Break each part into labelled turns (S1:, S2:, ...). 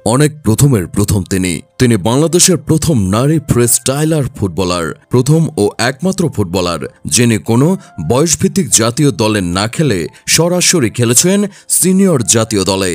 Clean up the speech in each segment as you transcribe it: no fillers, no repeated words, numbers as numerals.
S1: অনেক প্রথমের প্রথম তিনি বাংলাদেশের প্রথম নারী ফ্রিস্টাইলার ফুটবলার, প্রথম ও একমাত্র ফুটবলার যিনি কোনো বয়সভিত্তিক জাতীয় দলে না খেলে সরাসরি খেলেছেন সিনিয়র জাতীয় দলে।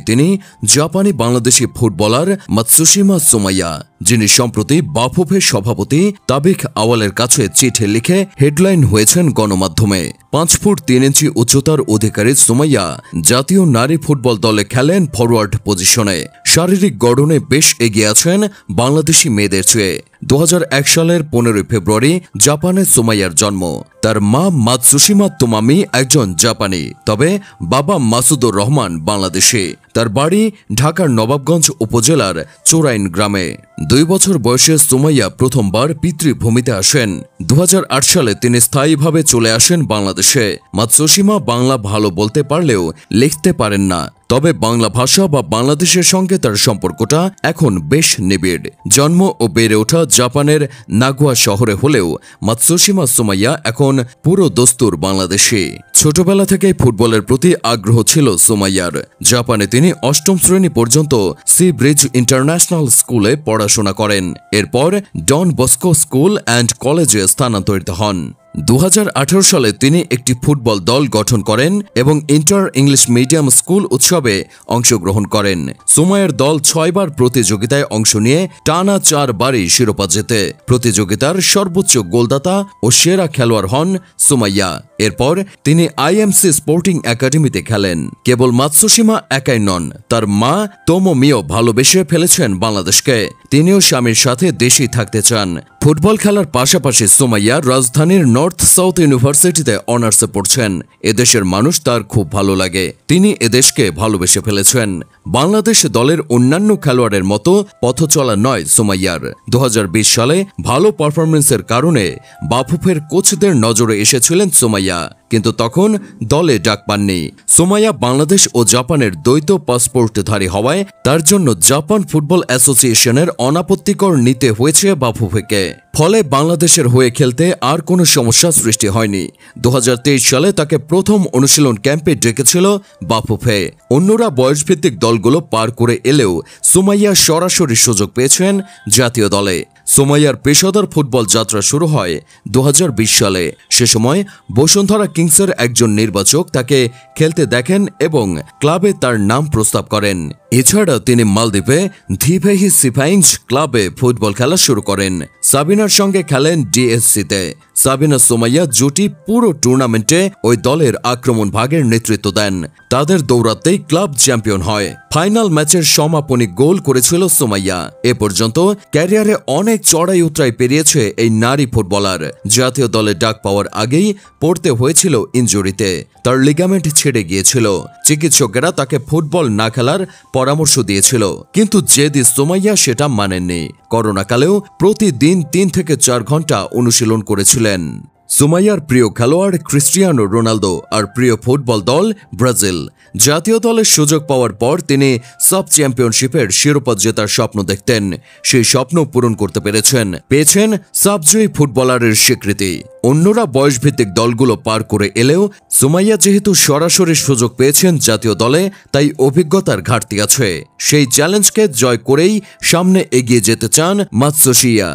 S1: তিনি জাপানি বাংলাদেশি ফুটবলার মাতসুশিমা সুমাইয়া, যিনি সম্প্রতি বাফুফে সভাপতি তাবিখ আওয়ালের কাছে চিঠি লিখে হেডলাইন হয়েছেন গণমাধ্যমে। 5 ফুট 3 ইঞ্চি উচ্চতার অধিকারী সুমাইয়া জাতীয় নারী ফুটবল দলে খেলেন ফরওয়ার্ড পজিশনে। শারীরিক গড়নে বেশ এগিয়ে আছেন বাংলাদেশি মেয়েদের চেয়ে। 2001 সালের 15 ফেব্রুয়ারি জাপানে সুমাইয়ার জন্ম। তার মা মাতসুশিমা তোমামি একজন জাপানি, তবে বাবা মাসুদুর রহমান বাংলাদেশি। তার বাড়ি ঢাকার নবাবগঞ্জ উপজেলার চোরাইন গ্রামে। 2 বছর বয়সে সুমাইয়া প্রথমবার পিতৃভূমিতে আসেন। 2008 সালে তিনি স্থায়ীভাবে চলে আসেন বাংলাদেশে। মাতসুশিমা বাংলা ভালো বলতে পারলেও লিখতে পারেন না, তবে বাংলা ভাষা বা বাংলাদেশের সঙ্গে তার সম্পর্কটা এখন বেশ নিবিড়। জন্ম ও বেড়ে ওঠা জাপানের নাগোয়া শহরে হলেও মাতসুশিমা সুমাইয়া এখন পুরো দস্তুর বাংলাদেশি। ছোটবেলা থেকেই ফুটবলের প্রতি আগ্রহ ছিল সুমাইয়ার। জাপানে তিনি 8ম শ্রেণী পর্যন্ত সি ব্রিজ ইন্টারন্যাশনাল স্কুলে পড়াশোনা করেন। এরপর ডন বস্কো স্কুল অ্যান্ড কলেজে স্থানান্তরিত হন। 2018 সালে তিনি একটি ফুটবল দল গঠন করেন এবং ইন্টার ইংলিশ মিডিয়াম স্কুল উৎসবে অংশগ্রহণ করেন। সুমাইয়ার দল 6 বার প্রতিযোগিতায় অংশ নিয়ে টানা 4 বারই শিরোপা জেতে। প্রতিযোগিতার সর্বোচ্চ গোলদাতা ও সেরা খেলোয়াড় হন সুমাইয়া। এরপর তিনি আইএমসি স্পোর্টিং একাডেমিতে খেলেন। কেবল মাতসুশিমা একাই নন, তার মা তোমোমিও ভালোবেসে ফেলেছেন বাংলাদেশকে। তিনিও স্বামীর সাথে দেশেই থাকতে চান। ফুটবল খেলার পাশাপাশি সুমাইয়া রাজধানীর নর্থ সাউথ ইউনিভার্সিটিতে অনার্সে পড়ছেন। এদেশের মানুষ তার খুব ভালো লাগে। তিনি এদেশকে ভালোবেসে ফেলেছেন। বাংলাদেশ দলের অন্যান্য খেলোয়াড়ের মতো পথ চলা নয় সুমাইয়ার। 2020 সালে ভালো পারফরমেন্সের কারণে বাফুফের কোচদের নজরে এসেছিলেন সুমাইয়া, কিন্তু তখন দলে ডাক পাননি। সুমাইয়া বাংলাদেশ ও জাপানের দ্বৈত পাসপোর্টধারী হওয়ায় তার জন্য জাপান ফুটবল অ্যাসোসিয়েশনের অনাপত্তিকর নিতে হয়েছে বাফুফেকে। ফলে বাংলাদেশের হয়ে খেলতে আর কোনো সমস্যা সৃষ্টি হয়নি। 2023 সালে তাকে প্রথম অনুশীলন ক্যাম্পে ডেকেছিল বাফুফে। অন্যরা বয়সভিত্তিক দলগুলো পার করে এলেও সুমাইয়া সরাসরি সুযোগ পেয়েছেন জাতীয় দলে। সুমাইয়ার পেশাদার ফুটবল যাত্রা শুরু হয় 2020 সালে। সে সময় বসুন্ধরা কিংসের একজন নির্বাচক তাকে খেলতে দেখেন এবং ক্লাবে তার নাম প্রস্তাব করেন। এছাড়া তিনি মালদ্বীপে ধিভেহি সিফাইঞ্জ ক্লাবে ফুটবল খেলা শুরু করেন। সাবিনার সঙ্গে খেলেন ডিএসসিতে। সাবিনা সুমাইয়া জুটি পুরো টুর্নামেন্টে ওই দলের আক্রমণ ভাগের নেতৃত্ব দেন। তাদের দৌড়াতেই ক্লাব চ্যাম্পিয়ন হয়। ফাইনাল ম্যাচের সমাপনী গোল করেছিল সুমাইয়া। এ পর্যন্ত ক্যারিয়ারে অনেক চড়াই উতরাই পেরিয়েছে এই নারী ফুটবলার। জাতীয় দলে ডাক পাওয়ার আগেই পড়তে হয়েছিল ইনজুরিতে। তার লিগামেন্ট ছেড়ে গিয়েছিল। চিকিৎসকেরা তাকে ফুটবল না খেলার পরামর্শ দিয়েছিল, কিন্তু জেদি সুমাইয়া সেটা মানেননি। করোনাকালেও প্রতিদিন 3 থেকে 4 ঘন্টা অনুশীলন করেছিলেন। সুমাইয়ার প্রিয় খেলোয়াড় ক্রিস্টিয়ানো রোনালদো আর প্রিয় ফুটবল দল ব্রাজিল। জাতীয় দলের সুযোগ পাওয়ার পর তিনি সাব চ্যাম্পিয়নশিপের শিরোপা জেতার স্বপ্ন দেখতেন। সেই স্বপ্ন পূরণ করতে পেয়েছেন সাবজয়ী ফুটবলারের স্বীকৃতি। অন্যরা বয়সভিত্তিক দলগুলো পার করে এলেও সুমাইয়া যেহেতু সরাসরি সুযোগ পেয়েছেন জাতীয় দলে, তাই অভিজ্ঞতার ঘাটতি আছে। সেই চ্যালেঞ্জকে জয় করেই সামনে এগিয়ে যেতে চান মাতসুশিয়া।